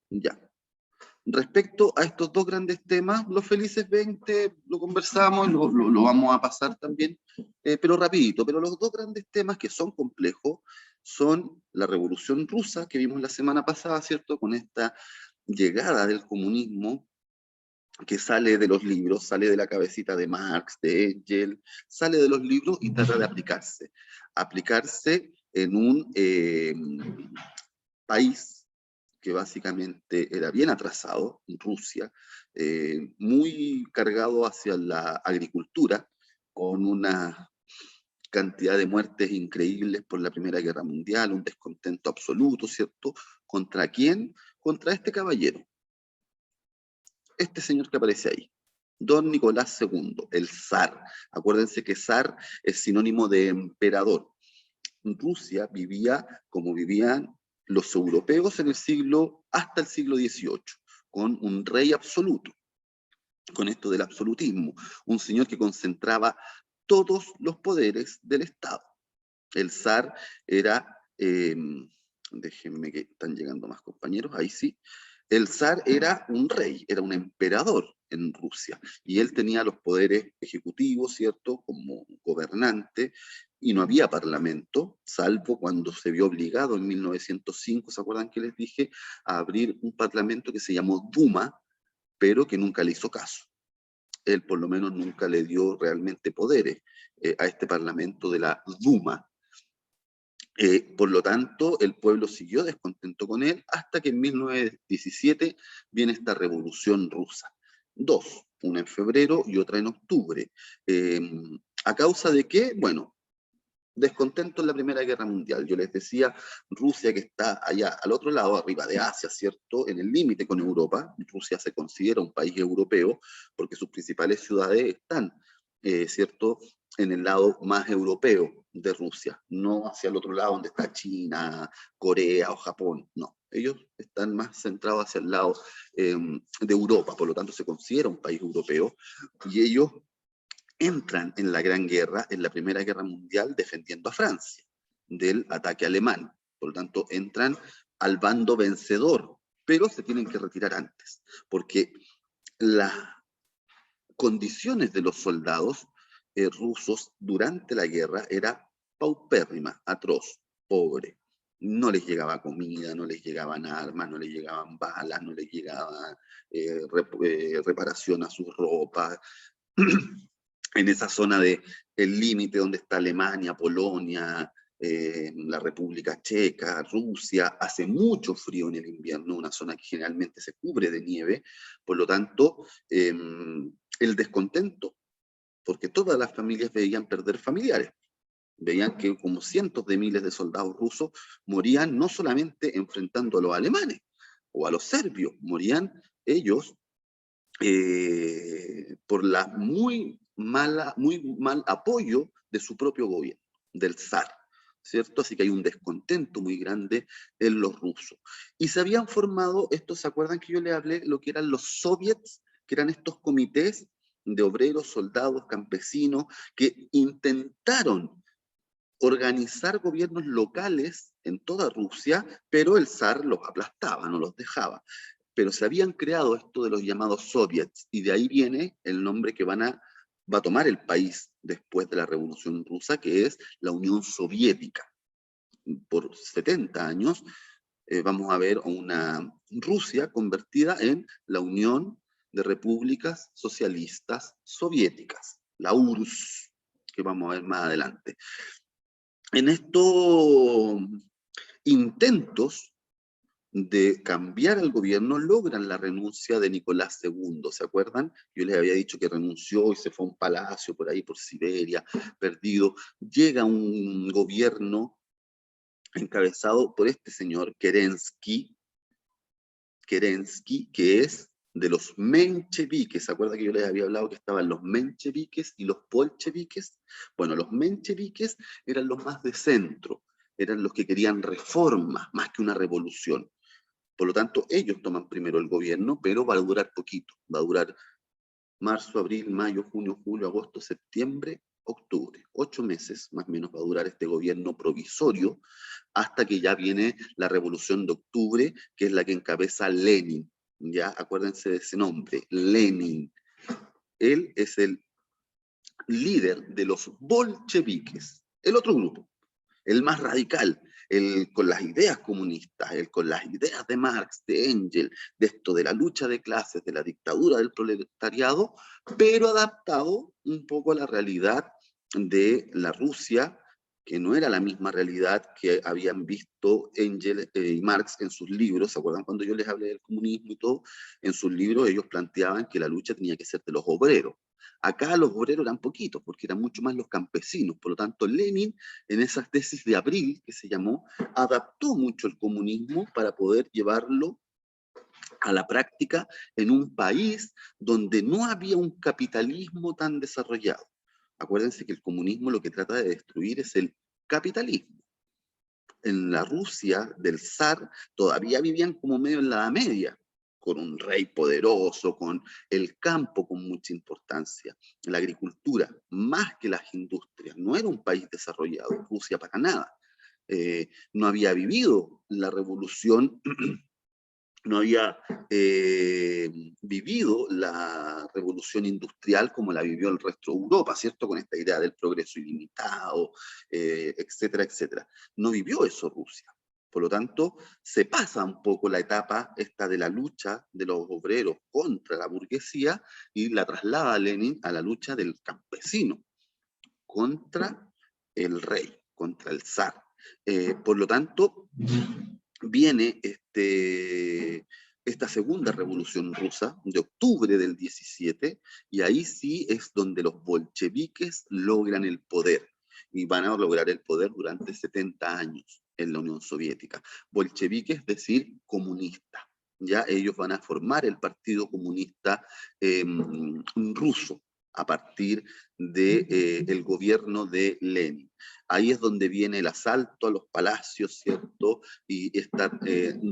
Ya. Respecto a estos dos grandes temas, los Felices 20, lo conversamos, lo vamos a pasar también, pero rapidito. Pero los dos grandes temas que son complejos son la Revolución Rusa, que vimos la semana pasada, ¿cierto? Con esta llegada del comunismo que sale de los libros, sale de la cabecita de Marx, de Engels, sale de los libros y trata de aplicarse. Aplicarse en un país que básicamente era bien atrasado, Rusia, muy cargado hacia la agricultura, con una cantidad de muertes increíbles por la Primera Guerra Mundial, un descontento absoluto, ¿cierto? ¿Contra quién? Contra este caballero, este señor que aparece ahí, Don Nicolás II, el zar. Acuérdense que zar es sinónimo de emperador. Rusia vivía como vivían los europeos en el siglo, hasta el siglo XVIII, con un rey absoluto, con esto del absolutismo, un señor que concentraba todos los poderes del Estado. El zar era, déjenme que están llegando más compañeros, ahí sí, el zar era un rey, era un emperador en Rusia, y él tenía los poderes ejecutivos, ¿cierto?, como gobernante, y no había parlamento, salvo cuando se vio obligado en 1905, ¿se acuerdan que les dije?, a abrir un parlamento que se llamó Duma, pero que nunca le hizo caso. Él por lo menos nunca le dio realmente poderes a este parlamento de la Duma. Por lo tanto, el pueblo siguió descontento con él hasta que en 1917 viene esta revolución rusa. Dos, una en febrero y otra en octubre. ¿A causa de qué? Bueno, descontento en la Primera Guerra Mundial. Yo les decía, Rusia que está allá al otro lado, arriba de Asia, ¿cierto? En el límite con Europa. Rusia se considera un país europeo porque sus principales ciudades están, ¿cierto?, en el lado más europeo de Rusia, no hacia el otro lado donde está China, Corea o Japón, no. Ellos están más centrados hacia el lado de Europa, por lo tanto se considera un país europeo, y ellos entran en la Gran Guerra, en la Primera Guerra Mundial, defendiendo a Francia del ataque alemán. Por lo tanto, entran al bando vencedor, pero se tienen que retirar antes, porque las condiciones de los soldados rusos durante la guerra era paupérrima, atroz, pobre. No les llegaba comida, no les llegaban armas, no les llegaban balas, no les llegaba reparación a sus ropas. En esa zona del límite donde está Alemania, Polonia, la República Checa, Rusia, hace mucho frío en el invierno, una zona que generalmente se cubre de nieve, por lo tanto, el descontento, porque todas las familias veían perder familiares, veían que como cientos de miles de soldados rusos morían no solamente enfrentando a los alemanes o a los serbios, morían ellos por la muy mal apoyo de su propio gobierno, del zar, ¿cierto? Así que hay un descontento muy grande en los rusos. Y se habían formado, estos, ¿se acuerdan que yo les hablé lo que eran los soviets, que eran estos comités de obreros, soldados, campesinos, que intentaron organizar gobiernos locales en toda Rusia, pero el zar los aplastaba, no los dejaba. Pero se habían creado esto de los llamados soviets, y de ahí viene el nombre que va a tomar el país después de la Revolución Rusa, que es la Unión Soviética. Por 70 años vamos a ver una Rusia convertida en la Unión de Repúblicas Socialistas Soviéticas, la URSS, que vamos a ver más adelante. En estos intentos de cambiar al gobierno, logran la renuncia de Nicolás II, ¿se acuerdan? Yo les había dicho que renunció y se fue a un palacio por ahí, por Siberia, perdido. Llega un gobierno encabezado por este señor, Kerensky, que es de los mencheviques. ¿Se acuerdan que yo les había hablado que estaban los mencheviques y los bolcheviques? Bueno, los mencheviques eran los más de centro, eran los que querían reformas más que una revolución. Por lo tanto, ellos toman primero el gobierno, pero va a durar poquito. Va a durar marzo, abril, mayo, junio, julio, agosto, septiembre, octubre. 8 meses más o menos va a durar este gobierno provisorio hasta que ya viene la Revolución de Octubre, que es la que encabeza Lenin. Ya, acuérdense de ese nombre, Lenin. Él es el líder de los bolcheviques, el otro grupo, el más radical, el con las ideas comunistas, el con las ideas de Marx, de Engels, de esto de la lucha de clases, de la dictadura del proletariado, pero adaptado un poco a la realidad de la Rusia, que no era la misma realidad que habían visto Engels y Marx en sus libros. ¿Se acuerdan cuando yo les hablé del comunismo y todo? En sus libros ellos planteaban que la lucha tenía que ser de los obreros. Acá los obreros eran poquitos, porque eran mucho más los campesinos. Por lo tanto, Lenin, en esas tesis de abril, que se llamó, adaptó mucho el comunismo para poder llevarlo a la práctica en un país donde no había un capitalismo tan desarrollado. Acuérdense que el comunismo lo que trata de destruir es el capitalismo. En la Rusia del zar todavía vivían como medio en la Edad Media, con un rey poderoso, con el campo con mucha importancia, la agricultura, más que las industrias. No era un país desarrollado, Rusia para nada. No había vivido la revolución, no había vivido la revolución industrial como la vivió el resto de Europa, ¿cierto? Con esta idea del progreso ilimitado, etcétera, etcétera. No vivió eso Rusia. Por lo tanto, se pasa un poco la etapa esta de la lucha de los obreros contra la burguesía y la traslada a Lenin a la lucha del campesino contra el rey, contra el zar. Por lo tanto, viene esta segunda revolución rusa de octubre del 17, y ahí sí es donde los bolcheviques logran el poder, y van a lograr el poder durante 70 años en la Unión Soviética. Bolchevique es decir, comunista. Ya ellos van a formar el Partido Comunista ruso a partir del gobierno de Lenin. Ahí es donde viene el asalto a los palacios, ¿cierto? Y esta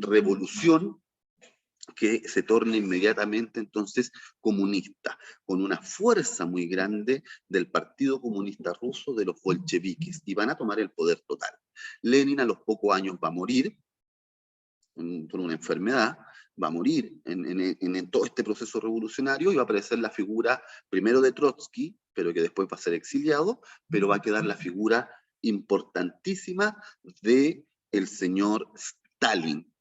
revolución que se torna inmediatamente entonces comunista, con una fuerza muy grande del Partido Comunista Ruso, de los bolcheviques, y van a tomar el poder total. Lenin a los pocos años va a morir por una enfermedad, va a morir en todo este proceso revolucionario, y va a aparecer la figura primero de Trotsky, pero que después va a ser exiliado, pero va a quedar la figura importantísima de el señor Stalin,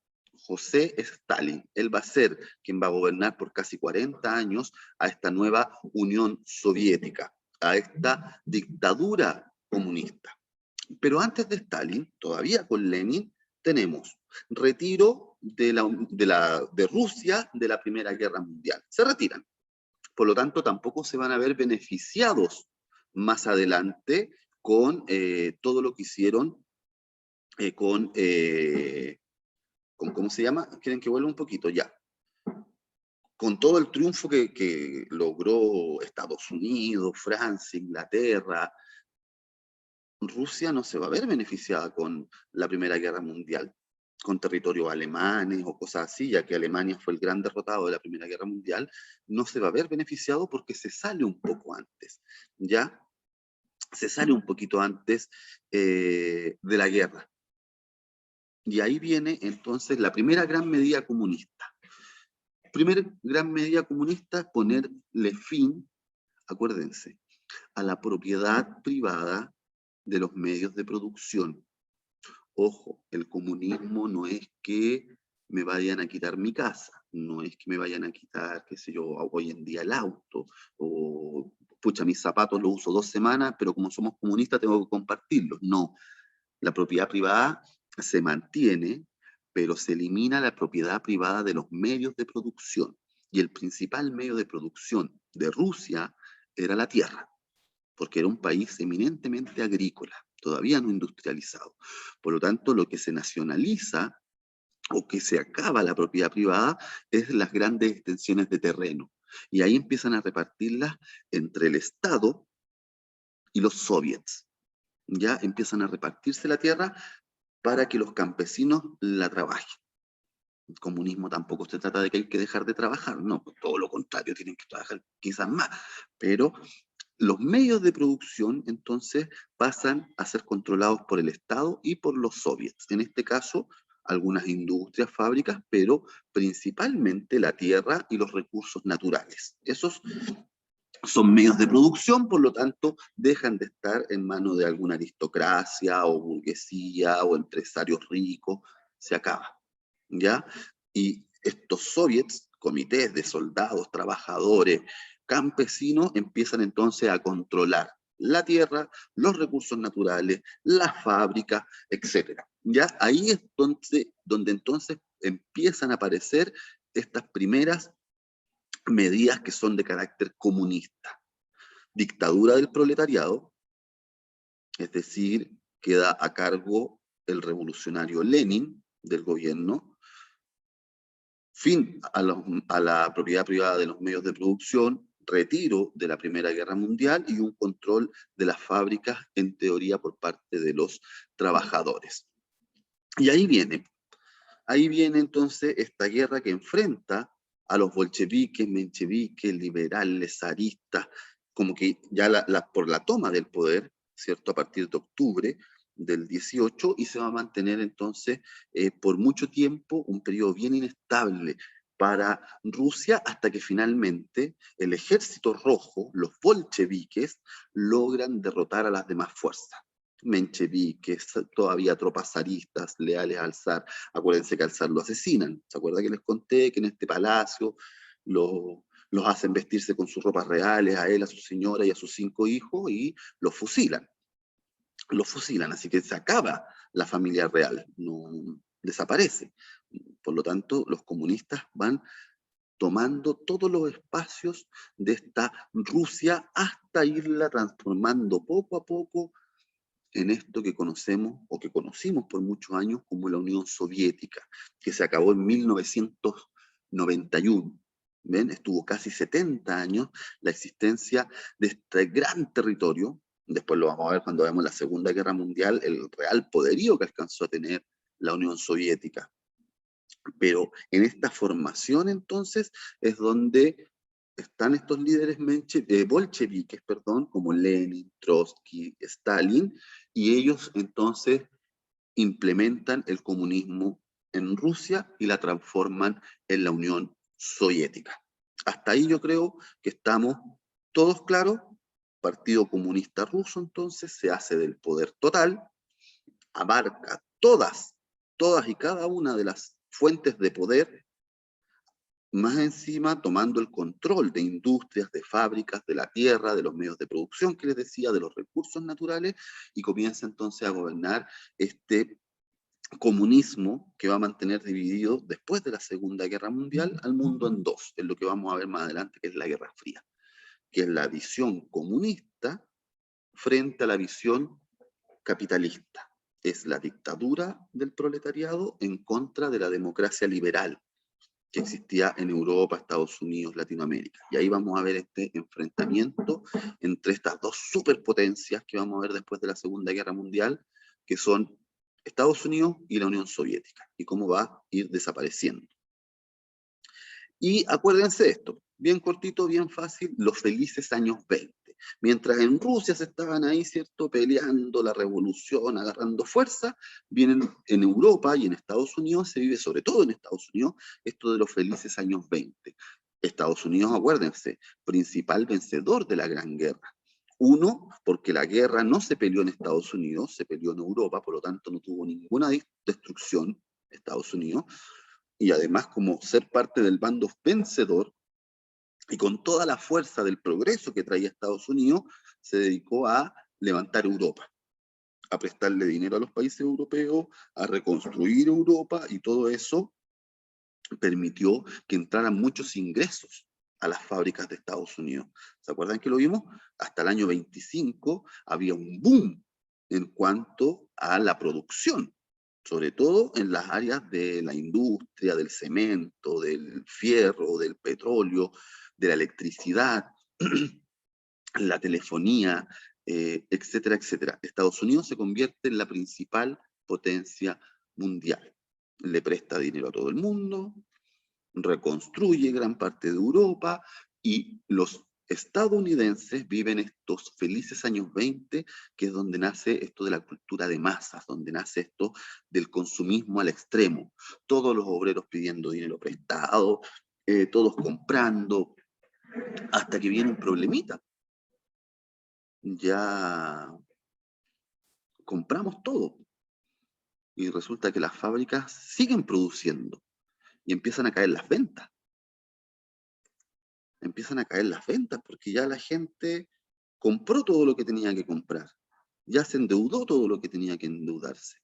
José Stalin. Él va a ser quien va a gobernar por casi 40 años a esta nueva Unión Soviética, a esta dictadura comunista. Pero antes de Stalin, todavía con Lenin, tenemos retiro de Rusia de la Primera Guerra Mundial. Se retiran. Por lo tanto, tampoco se van a ver beneficiados más adelante con todo lo que hicieron con, ¿cómo se llama? ¿Quieren que vuelva un poquito? Ya. Con todo el triunfo que logró Estados Unidos, Francia, Inglaterra, Rusia no se va a ver beneficiada con la Primera Guerra Mundial, con territorios alemanes o cosas así, ya que Alemania fue el gran derrotado de la Primera Guerra Mundial. No se va a ver beneficiado porque se sale un poco antes, ¿ya? Se sale un poquito antes de la guerra. Y ahí viene entonces la primera gran medida comunista. Primera gran medida comunista es ponerle fin, acuérdense, a la propiedad privada de los medios de producción. Ojo, el comunismo no es que me vayan a quitar mi casa, no es que me vayan a quitar, qué sé yo, hoy en día el auto, o pucha, mis zapatos los uso 2 semanas, pero como somos comunistas tengo que compartirlos. No, la propiedad privada se mantiene, pero se elimina la propiedad privada de los medios de producción. Y el principal medio de producción de Rusia era la tierra, porque era un país eminentemente agrícola, todavía no industrializado. Por lo tanto, lo que se nacionaliza o que se acaba la propiedad privada es las grandes extensiones de terreno. Y ahí empiezan a repartirlas entre el Estado y los soviets. Ya empiezan a repartirse la tierra para que los campesinos la trabajen. El comunismo tampoco se trata de que hay que dejar de trabajar, no, pues todo lo contrario, tienen que trabajar quizás más, pero los medios de producción entonces pasan a ser controlados por el Estado y por los soviets. En este caso, algunas industrias, fábricas, pero principalmente la tierra y los recursos naturales. Esos son medios de producción, por lo tanto, dejan de estar en manos de alguna aristocracia o burguesía o empresarios ricos, se acaba, ¿ya? Y estos soviets, comités de soldados, trabajadores, campesinos, empiezan entonces a controlar la tierra, los recursos naturales, las fábricas, etcétera. Ya ahí es donde entonces empiezan a aparecer estas primeras medidas que son de carácter comunista. Dictadura del proletariado, es decir, queda a cargo el revolucionario Lenin del gobierno, fin a la propiedad privada de los medios de producción, retiro de la Primera Guerra Mundial y un control de las fábricas, en teoría, por parte de los trabajadores. Y ahí viene entonces esta guerra que enfrenta a los bolcheviques, mencheviques, liberales, zaristas, como que ya por la toma del poder, ¿cierto? A partir de octubre del 18, y se va a mantener entonces por mucho tiempo, un periodo bien inestable para Rusia, hasta que finalmente el ejército rojo, los bolcheviques, logran derrotar a las demás fuerzas. Mencheviques, todavía tropas zaristas leales al zar. Acuérdense que al zar lo asesinan. ¿Se acuerdan que les conté que en este palacio los hacen vestirse con sus ropas reales, a él, a su señora y a sus 5 hijos, y los fusilan? Los fusilan, así que se acaba la familia real, no desaparece. Por lo tanto, los comunistas van tomando todos los espacios de esta Rusia hasta irla transformando poco a poco en esto que conocemos o que conocimos por muchos años como la Unión Soviética, que se acabó en 1991. ¿Ven? Estuvo casi 70 años la existencia de este gran territorio. Después lo vamos a ver cuando veamos la Segunda Guerra Mundial, el real poderío que alcanzó a tener la Unión Soviética. Pero en esta formación entonces es donde están estos líderes bolcheviques, perdón, como Lenin, Trotsky, Stalin, y ellos entonces implementan el comunismo en Rusia y la transforman en la Unión Soviética. Hasta ahí yo creo que estamos todos claros. Partido Comunista Ruso entonces se hace del poder total, abarca todas y cada una de las fuentes de poder, más encima tomando el control de industrias, de fábricas, de la tierra, de los medios de producción que les decía, de los recursos naturales, y comienza entonces a gobernar este comunismo que va a mantener dividido después de la Segunda Guerra Mundial al mundo en dos, en lo que vamos a ver más adelante, que es la Guerra Fría, que es la visión comunista frente a la visión capitalista. Es la dictadura del proletariado en contra de la democracia liberal que existía en Europa, Estados Unidos, Latinoamérica. Y ahí vamos a ver este enfrentamiento entre estas dos superpotencias que vamos a ver después de la Segunda Guerra Mundial, que son Estados Unidos y la Unión Soviética, y cómo va a ir desapareciendo. Y acuérdense esto, bien cortito, bien fácil, los felices años 20. Mientras en Rusia se estaban ahí, ¿cierto?, peleando la revolución, agarrando fuerza, vienen en Europa y en Estados Unidos, se vive sobre todo en Estados Unidos, esto de los felices años 20. Estados Unidos, acuérdense, principal vencedor de la Gran Guerra. Uno, porque la guerra no se peleó en Estados Unidos, se peleó en Europa, por lo tanto no tuvo ninguna destrucción Estados Unidos, y además como ser parte del bando vencedor, y con toda la fuerza del progreso que traía Estados Unidos, se dedicó a levantar Europa, a prestarle dinero a los países europeos, a reconstruir Europa, y todo eso permitió que entraran muchos ingresos a las fábricas de Estados Unidos. ¿Se acuerdan que lo vimos? Hasta el año 25 había un boom en cuanto a la producción, sobre todo en las áreas de la industria, del cemento, del fierro, del petróleo, de la electricidad, la telefonía, etcétera, etcétera. Estados Unidos se convierte en la principal potencia mundial. Le presta dinero a todo el mundo, reconstruye gran parte de Europa, y los estadounidenses viven estos felices años 20, que es donde nace esto de la cultura de masas, donde nace esto del consumismo al extremo. Todos los obreros pidiendo dinero prestado, todos comprando, hasta que viene un problemita. Ya compramos todo y resulta que las fábricas siguen produciendo y empiezan a caer las ventas. Empiezan a caer las ventas porque ya la gente compró todo lo que tenía que comprar, ya se endeudó todo lo que tenía que endeudarse.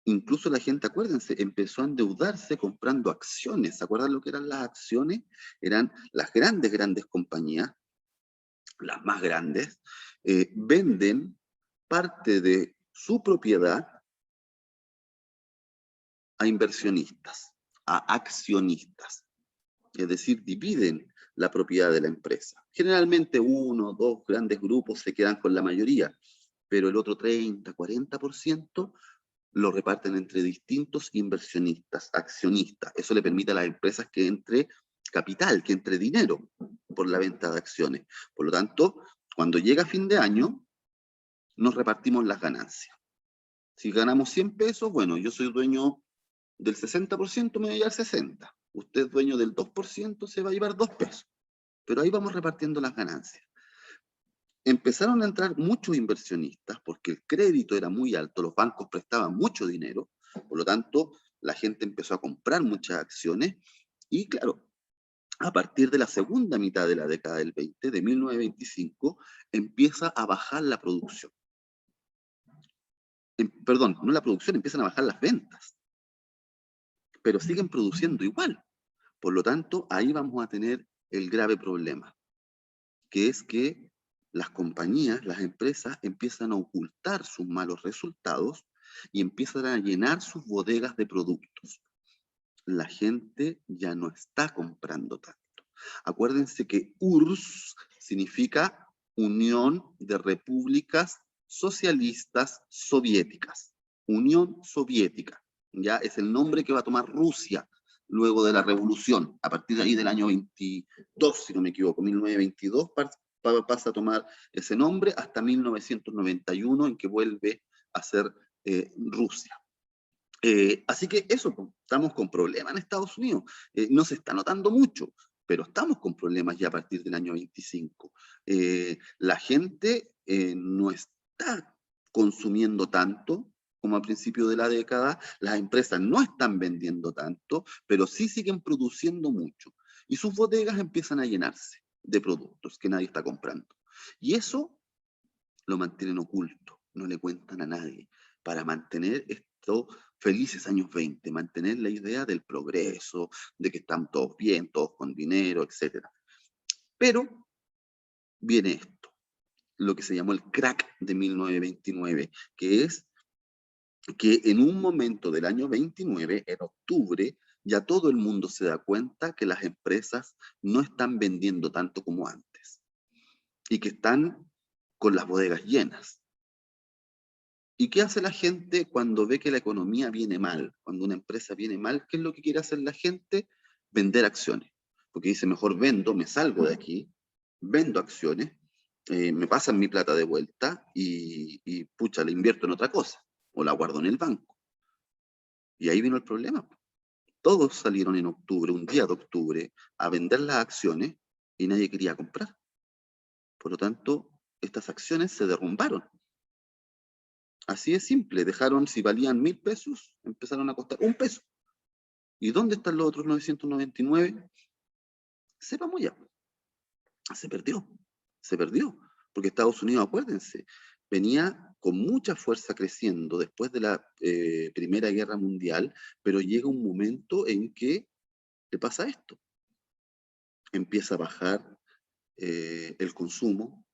Incluso la gente, acuérdense, empezó a endeudarse comprando acciones. ¿Se acuerdan lo que eran las acciones? Eran las grandes, grandes compañías, las más grandes, venden parte de su propiedad a inversionistas, a accionistas. Es decir, dividen la propiedad de la empresa. Generalmente uno o dos grandes grupos se quedan con la mayoría, pero el otro 30, 40% lo reparten entre distintos inversionistas, accionistas. Eso le permite a las empresas que entre capital, que entre dinero por la venta de acciones. Por lo tanto, cuando llega fin de año, nos repartimos las ganancias. Si ganamos 100 pesos, bueno, yo soy dueño del 60%, me voy a llevar 60. Usted es dueño del 2%, se va a llevar 2 pesos. Pero ahí vamos repartiendo las ganancias. Empezaron a entrar muchos inversionistas porque el crédito era muy alto, los bancos prestaban mucho dinero, por lo tanto, la gente empezó a comprar muchas acciones y claro, a partir de la segunda mitad de la década del 20, de 1925, empieza a bajar la producción. Perdón, no la producción, empiezan a bajar las ventas, pero siguen produciendo igual. Por lo tanto, ahí vamos a tener el grave problema, que es que las compañías, las empresas empiezan a ocultar sus malos resultados y empiezan a llenar sus bodegas de productos. La gente ya no está comprando tanto. Acuérdense que URSS significa Unión de Repúblicas Socialistas Soviéticas. Unión Soviética. Ya es el nombre que va a tomar Rusia luego de la revolución. A partir de ahí del año 22, si no me equivoco, 1922, pasa a tomar ese nombre hasta 1991, en que vuelve a ser Rusia. Así que eso, estamos con problemas en Estados Unidos. No se está notando mucho, pero estamos con problemas ya a partir del año 25. La gente no está consumiendo tanto como a principio de la década, las empresas no están vendiendo tanto, pero sí siguen produciendo mucho. Y sus bodegas empiezan a llenarse de productos que nadie está comprando. Y eso lo mantienen oculto, no le cuentan a nadie, para mantener estos felices años 20, mantener la idea del progreso, de que están todos bien, todos con dinero, etc. Pero viene esto, lo que se llamó el crack de 1929, que es que en un momento del año 29, en octubre, ya todo el mundo se da cuenta que las empresas no están vendiendo tanto como antes y que están con las bodegas llenas. ¿Y qué hace la gente cuando ve que la economía viene mal? Cuando una empresa viene mal, ¿qué es lo que quiere hacer la gente? Vender acciones. Porque dice, mejor vendo, me salgo de aquí, vendo acciones, me pasan mi plata de vuelta y pucha, la invierto en otra cosa o la guardo en el banco. Y ahí vino el problema. Todos salieron en octubre, un día de octubre, a vender las acciones y nadie quería comprar. Por lo tanto, estas acciones se derrumbaron. Así de simple, dejaron, si valían 1.000 pesos, empezaron a costar 1 peso. ¿Y dónde están los otros 999? Sepamos ya, se perdió, porque Estados Unidos, acuérdense, venía con mucha fuerza creciendo después de la Primera Guerra Mundial, pero llega un momento en que le pasa esto, empieza a bajar el consumo,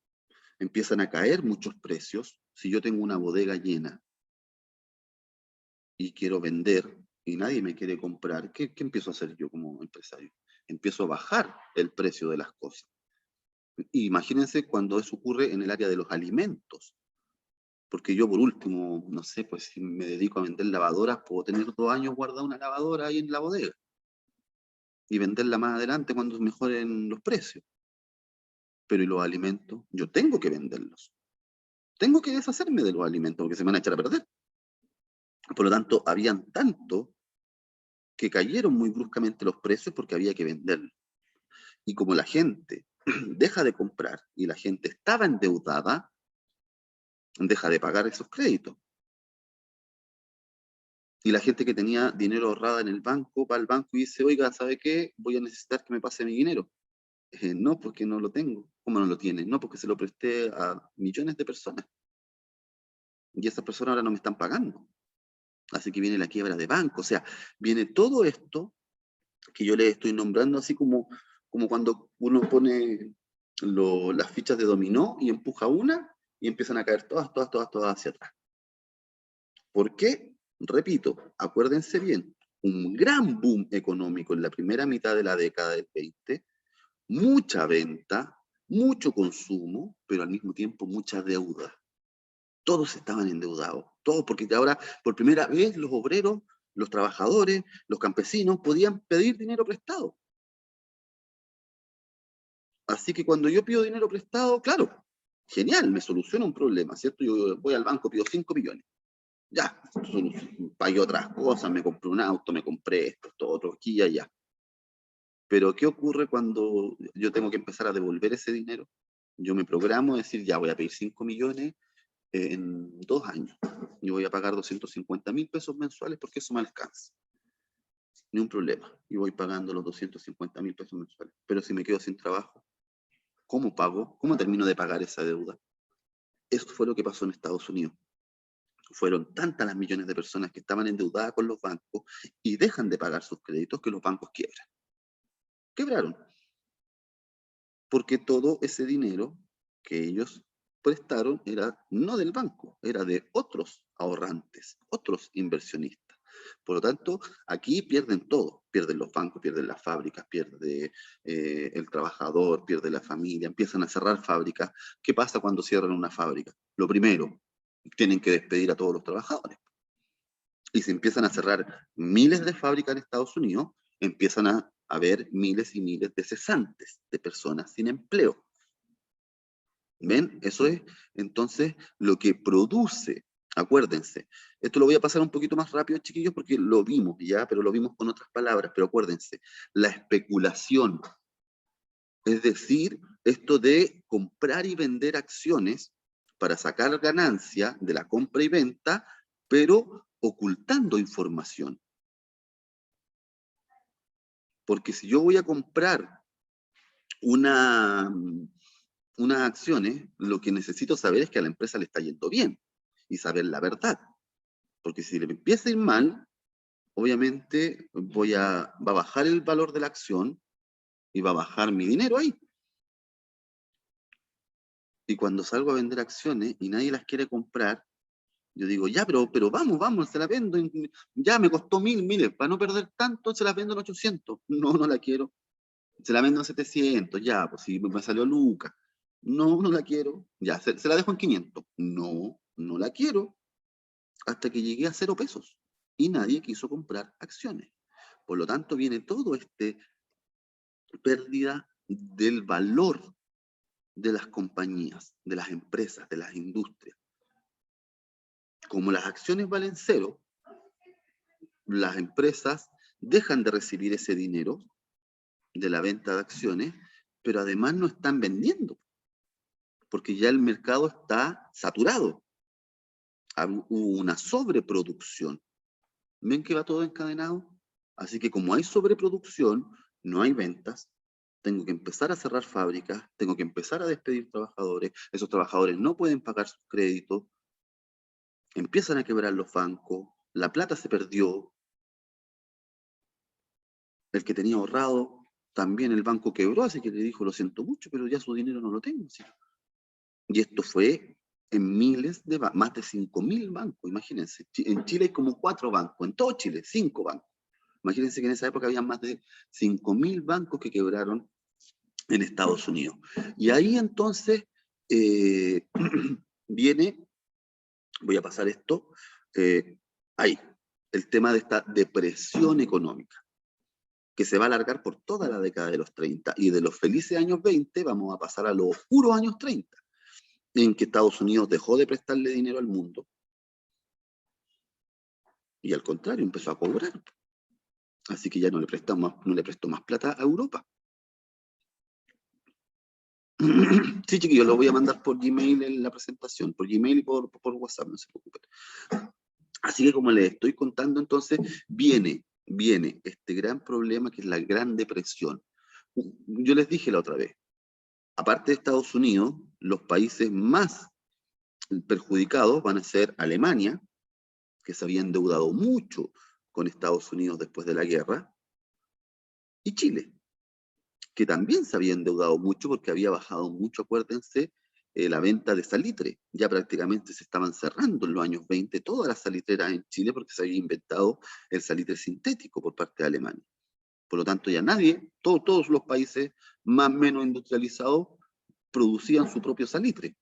empiezan a caer muchos precios. Si yo tengo una bodega llena y quiero vender y nadie me quiere comprar, ¿qué empiezo a hacer yo como empresario? Empiezo a bajar el precio de las cosas. Imagínense cuando eso ocurre en el área de los alimentos, porque yo por último, no sé, pues si me dedico a vender lavadoras, puedo tener 2 años guardada una lavadora ahí en la bodega. y venderla más adelante cuando mejoren los precios. Pero ¿y los alimentos? Yo tengo que venderlos. Tengo que deshacerme de los alimentos porque se me van a echar a perder. Por lo tanto, habían tanto que cayeron muy bruscamente los precios porque había que venderlos. Y como la gente deja de comprar y la gente estaba endeudada, deja de pagar esos créditos. Y la gente que tenía dinero ahorrado en el banco, va al banco y dice, oiga, ¿sabe qué? Voy a necesitar que me pase mi dinero. No, porque no lo tengo. ¿Cómo no lo tiene? No, porque se lo presté a millones de personas. Y esas personas ahora no me están pagando. Así que viene la quiebra de banco. O sea, viene todo esto que yo le estoy nombrando así como cuando uno pone las fichas de dominó y empuja una y empiezan a caer todas, todas, todas, todas hacia atrás. ¿Por qué? Repito, acuérdense bien, un gran boom económico en la primera mitad de la década del 20, mucha venta, mucho consumo, pero al mismo tiempo mucha deuda. Todos estaban endeudados, todos, porque ahora por primera vez los obreros, los trabajadores, los campesinos podían pedir dinero prestado. Así que cuando yo pido dinero prestado, claro, genial, me soluciona un problema, ¿cierto? Yo voy al banco, pido 5 millones. Ya, pagué otras cosas, me compré un auto, me compré esto, todo otro, aquí y allá. Pero ¿qué ocurre cuando yo tengo que empezar a devolver ese dinero? Yo me programo a decir, ya voy a pedir 5 millones en 2 años. Y voy a pagar 250.000 pesos mensuales porque eso me alcanza. Ni un problema. Y voy pagando los 250.000 pesos mensuales. Pero si me quedo sin trabajo, ¿cómo pago? ¿Cómo termino de pagar esa deuda? Eso fue lo que pasó en Estados Unidos. Fueron tantas las millones de personas que estaban endeudadas con los bancos y dejan de pagar sus créditos que los bancos quiebran. Quebraron. Porque todo ese dinero que ellos prestaron era no del banco, era de otros ahorrantes, otros inversionistas. Por lo tanto, aquí pierden todo, pierden los bancos, pierden las fábricas, pierde el trabajador, pierde la familia, empiezan a cerrar fábricas. ¿Qué pasa cuando cierran una fábrica? Lo primero, tienen que despedir a todos los trabajadores. Y se empiezan a cerrar miles de fábricas en Estados Unidos, empiezan a haber miles y miles de cesantes, de personas sin empleo. ¿Ven? Eso es entonces lo que produce. Acuérdense, esto lo voy a pasar un poquito más rápido, chiquillos, porque lo vimos ya, pero lo vimos con otras palabras, pero acuérdense, la especulación, es decir, esto de comprar y vender acciones para sacar ganancia de la compra y venta, pero ocultando información. Porque si yo voy a comprar una, unas acciones, lo que necesito saber es que a la empresa le está yendo bien y saber la verdad. Porque si le empieza a ir mal, obviamente va a bajar el valor de la acción y va a bajar mi dinero ahí. Y cuando salgo a vender acciones y nadie las quiere comprar, yo digo, ya, pero vamos, se la vendo. Ya me costó 1.000, mire, para no perder tanto, se la vendo en 800. No, no la quiero. Se la vendo en 700, ya, pues si me salió Lucas. No, no la quiero. Ya, se la dejo en 500. No, no la quiero. Hasta que llegué a 0 pesos. Y nadie quiso comprar acciones. Por lo tanto, viene todo este pérdida del valor de las compañías, de las empresas, de las industrias. Como las acciones valen cero, las empresas dejan de recibir ese dinero de la venta de acciones, pero además no están vendiendo, porque ya el mercado está saturado. Hubo una sobreproducción. ¿Ven que va todo encadenado? Así que como hay sobreproducción, no hay ventas, tengo que empezar a cerrar fábricas, tengo que empezar a despedir trabajadores, esos trabajadores no pueden pagar sus créditos, empiezan a quebrar los bancos, la plata se perdió, el que tenía ahorrado, también el banco quebró, así que le dijo, lo siento mucho, pero ya su dinero no lo tengo. ¿Sí? Y esto fue en miles de bancos, más de 5.000 bancos, imagínense. En Chile hay como 4 bancos, en todo Chile, 5 bancos. Imagínense que en esa época había más de 5.000 bancos que quebraron en Estados Unidos. Y ahí entonces eh, viene, voy a pasar esto, ahí, el tema de esta depresión económica. que se va a alargar por toda la década de los 30, y de los felices años 20 vamos a pasar a los oscuros años 30, en que Estados Unidos dejó de prestarle dinero al mundo, y al contrario, empezó a cobrar. Así que ya no le prestó más plata a Europa. Sí, chiquillos, lo voy a mandar por Gmail en la presentación, por Gmail y por WhatsApp, no se preocupen. Así que como les estoy contando, entonces, viene este gran problema que es la Gran Depresión. Yo les dije la otra vez, aparte de Estados Unidos, los países más perjudicados van a ser Alemania, que se había endeudado mucho con Estados Unidos después de la guerra, y Chile, que también se había endeudado mucho porque había bajado mucho, acuérdense, la venta de salitre. Ya prácticamente se estaban cerrando en los años 20 todas las salitreras en Chile porque se había inventado el salitre sintético por parte de Alemania. Por lo tanto, ya nadie, todos los países más o menos industrializados, producían su propio salitre.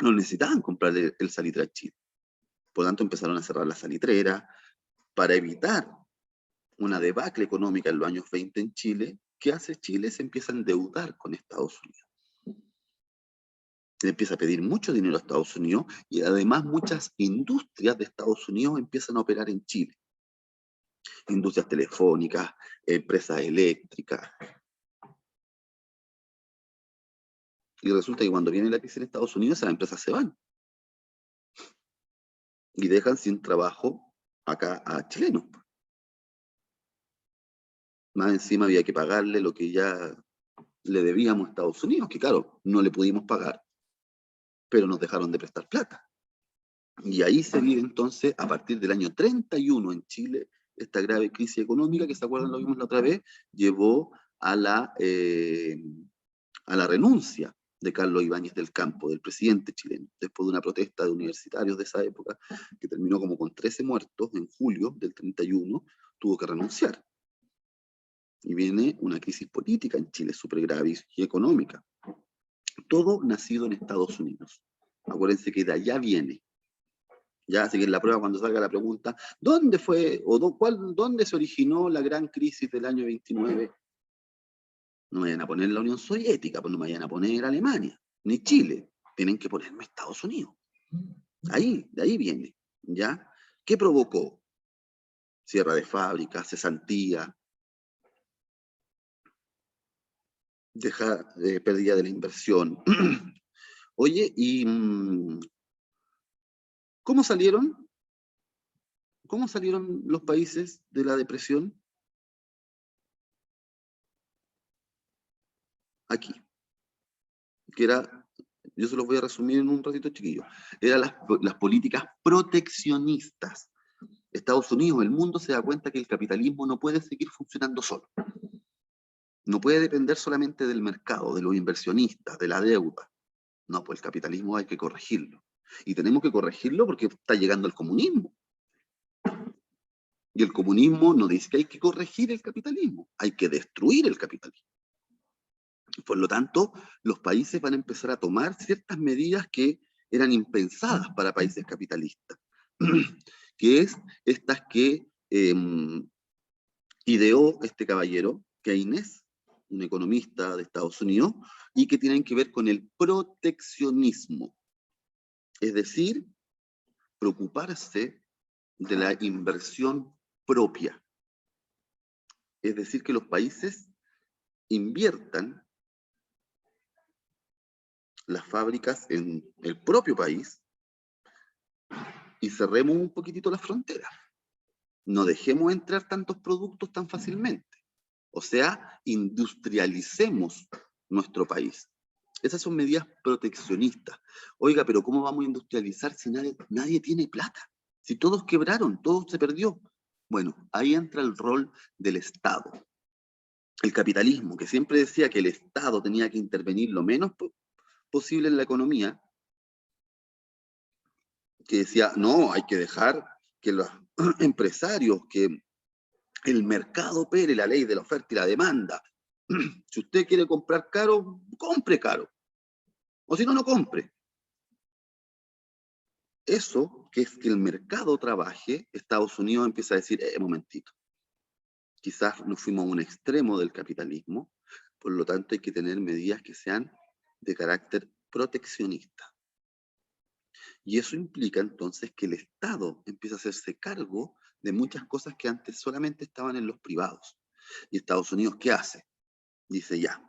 No necesitaban comprar el salitre a Chile. Por lo tanto, empezaron a cerrar las salitreras para evitar una debacle económica en los años 20 en Chile. ¿Qué hace Chile? Se empieza a endeudar con Estados Unidos. Se empieza a pedir mucho dinero a Estados Unidos y además muchas industrias de Estados Unidos empiezan a operar en Chile. Industrias telefónicas, empresas eléctricas. Y resulta que cuando viene la crisis en Estados Unidos, esas empresas se van y dejan sin trabajo acá a chilenos. Más encima había que pagarle lo que ya le debíamos a Estados Unidos, que claro, no le pudimos pagar, pero nos dejaron de prestar plata. Y ahí se vive entonces, a partir del año 31 en Chile, esta grave crisis económica, que se acuerdan, lo vimos la otra vez, llevó a la renuncia de Carlos Ibáñez del Campo, del presidente chileno, después de una protesta de universitarios de esa época, que terminó como con 13 muertos en julio del 31, tuvo que renunciar. Y viene una crisis política en Chile súper grave y económica. Todo nacido en Estados Unidos. Acuérdense que de allá viene. Ya, así que en la prueba, cuando salga la pregunta, ¿dónde fue o dónde se originó la gran crisis del año 29? No me vayan a poner la Unión Soviética, pues no me vayan a poner Alemania, ni Chile. Tienen que ponerme Estados Unidos. Ahí, de ahí viene. ¿Ya? ¿Qué provocó? Cierre de fábricas, cesantía, pérdida de la inversión. Oye, ¿y cómo salieron? ¿Cómo salieron los países de la depresión? Aquí. Que era, yo se los voy a resumir en un ratito, chiquillo, eran las políticas proteccionistas. Estados Unidos, el mundo se da cuenta que el capitalismo no puede seguir funcionando solo. No puede depender solamente del mercado, de los inversionistas, de la deuda. No, pues el capitalismo hay que corregirlo. Y tenemos que corregirlo porque está llegando el comunismo. Y el comunismo no dice que hay que corregir el capitalismo, hay que destruir el capitalismo. Por lo tanto, los países van a empezar a tomar ciertas medidas que eran impensadas para países capitalistas, que es estas que ideó este caballero, Keynes, un economista de Estados Unidos, y que tienen que ver con el proteccionismo. Es decir, preocuparse de la inversión propia. Es decir, que los países inviertan las fábricas en el propio país y cerremos un poquitito las fronteras. No dejemos entrar tantos productos tan fácilmente. O sea, industrialicemos nuestro país. Esas son medidas proteccionistas. Oiga, pero ¿cómo vamos a industrializar si nadie tiene plata? Si todos quebraron, todo se perdió. Bueno, ahí entra el rol del Estado. El capitalismo, que siempre decía que el Estado tenía que intervenir lo menos posible en la economía, que decía, no, hay que dejar que los empresarios, que el mercado opere, la ley de la oferta y la demanda. Si usted quiere comprar caro, compre caro. O si no, no compre. Eso, que es que el mercado trabaje, Estados Unidos empieza a decir, momentito. Quizás nos fuimos a un extremo del capitalismo, por lo tanto hay que tener medidas que sean de carácter proteccionista. Y eso implica entonces que el Estado empieza a hacerse cargo de muchas cosas que antes solamente estaban en los privados. ¿Y Estados Unidos qué hace? Dice ya,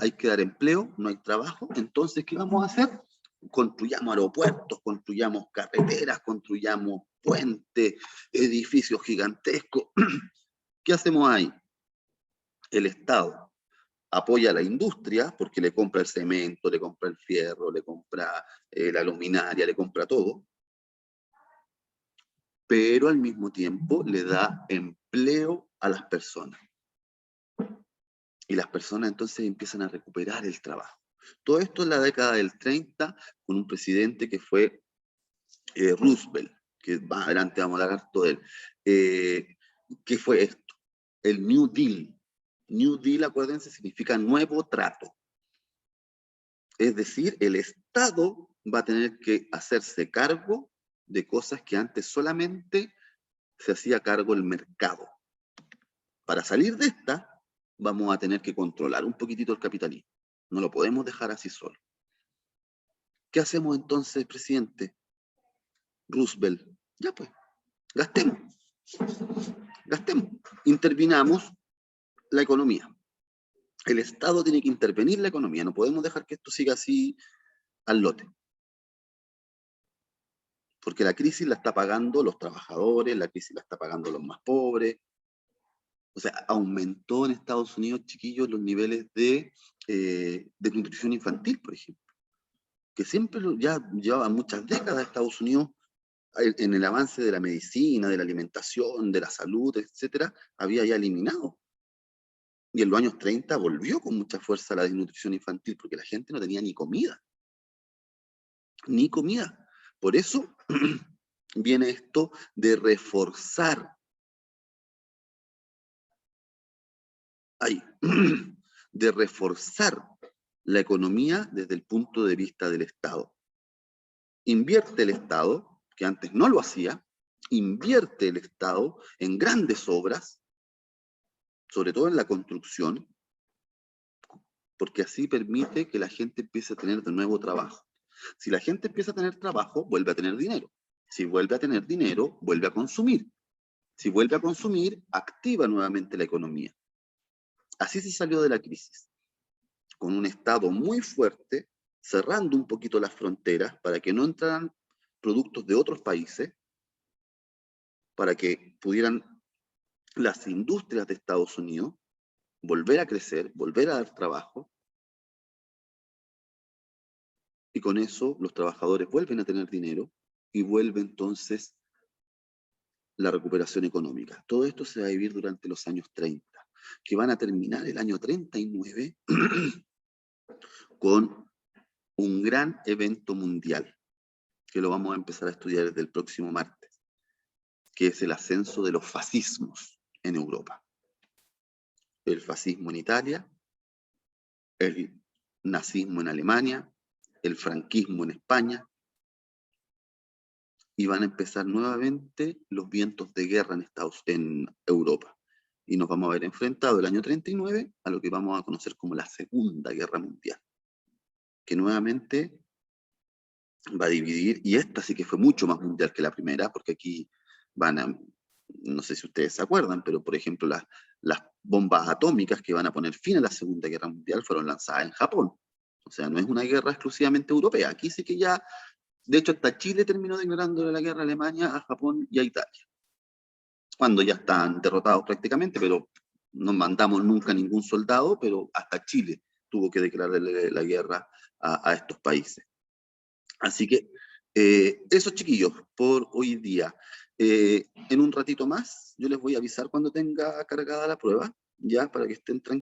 hay que dar empleo, no hay trabajo, entonces ¿qué vamos a hacer? Construyamos aeropuertos, construyamos carreteras, construyamos puentes, edificios gigantescos. ¿Qué hacemos ahí? El Estado apoya a la industria porque le compra el cemento, le compra el fierro, le compra la luminaria, le compra todo, pero al mismo tiempo le da empleo a las personas. Y las personas entonces empiezan a recuperar el trabajo. Todo esto en la década del 30, con un presidente que fue Roosevelt, que más adelante vamos a hablar todo de él. ¿Qué fue esto? El New Deal. New Deal, acuérdense, significa nuevo trato. Es decir, el Estado va a tener que hacerse cargo de cosas que antes solamente se hacía cargo el mercado. Para salir de esta, vamos a tener que controlar un poquitito el capitalismo. No lo podemos dejar así solo. ¿Qué hacemos entonces, presidente Roosevelt? Ya pues, gastemos. Gastemos. Intervinamos la economía. El Estado tiene que intervenir la economía. No podemos dejar que esto siga así al lote. Porque la crisis la está pagando los trabajadores, la crisis la está pagando los más pobres. O sea, aumentó en Estados Unidos, chiquillos, los niveles de nutrición infantil, por ejemplo. Que siempre ya llevaba muchas décadas Estados Unidos en el avance de la medicina, de la alimentación, de la salud, etcétera, había ya eliminado. Y en los años 30 volvió con mucha fuerza la desnutrición infantil, porque la gente no tenía ni comida. Ni comida. Por eso viene esto de reforzar, de reforzar la economía desde el punto de vista del Estado. Invierte el Estado, que antes no lo hacía, invierte el Estado en grandes obras, sobre todo en la construcción, porque así permite que la gente empiece a tener de nuevo trabajo. Si la gente empieza a tener trabajo, vuelve a tener dinero. Si vuelve a tener dinero, vuelve a consumir. Si vuelve a consumir, activa nuevamente la economía. Así se salió de la crisis, con un Estado muy fuerte, cerrando un poquito las fronteras para que no entraran productos de otros países, para que pudieran las industrias de Estados Unidos volver a crecer, volver a dar trabajo, y con eso los trabajadores vuelven a tener dinero y vuelve entonces la recuperación económica. Todo esto se va a vivir durante los años 30, que van a terminar el año 39 con un gran evento mundial, que lo vamos a empezar a estudiar desde el próximo martes, que es el ascenso de los fascismos en Europa. El fascismo en Italia, el nazismo en Alemania, el franquismo en España, y van a empezar nuevamente los vientos de guerra en Europa. Y nos vamos a ver enfrentados el año 39 a lo que vamos a conocer como la Segunda Guerra Mundial, que nuevamente va a dividir, y esta sí que fue mucho más mundial que la primera, porque aquí van a, no sé si ustedes se acuerdan, pero por ejemplo las bombas atómicas que van a poner fin a la Segunda Guerra Mundial fueron lanzadas en Japón. O sea, no es una guerra exclusivamente europea. Aquí sí que ya, de hecho, hasta Chile terminó declarando la guerra a Alemania, a Japón y a Italia, cuando ya están derrotados prácticamente, pero no mandamos nunca ningún soldado, pero hasta Chile tuvo que declararle la guerra a estos países. Así que eso, chiquillos, por hoy día. En un ratito más, yo les voy a avisar cuando tenga cargada la prueba, ya para que estén tranquilos.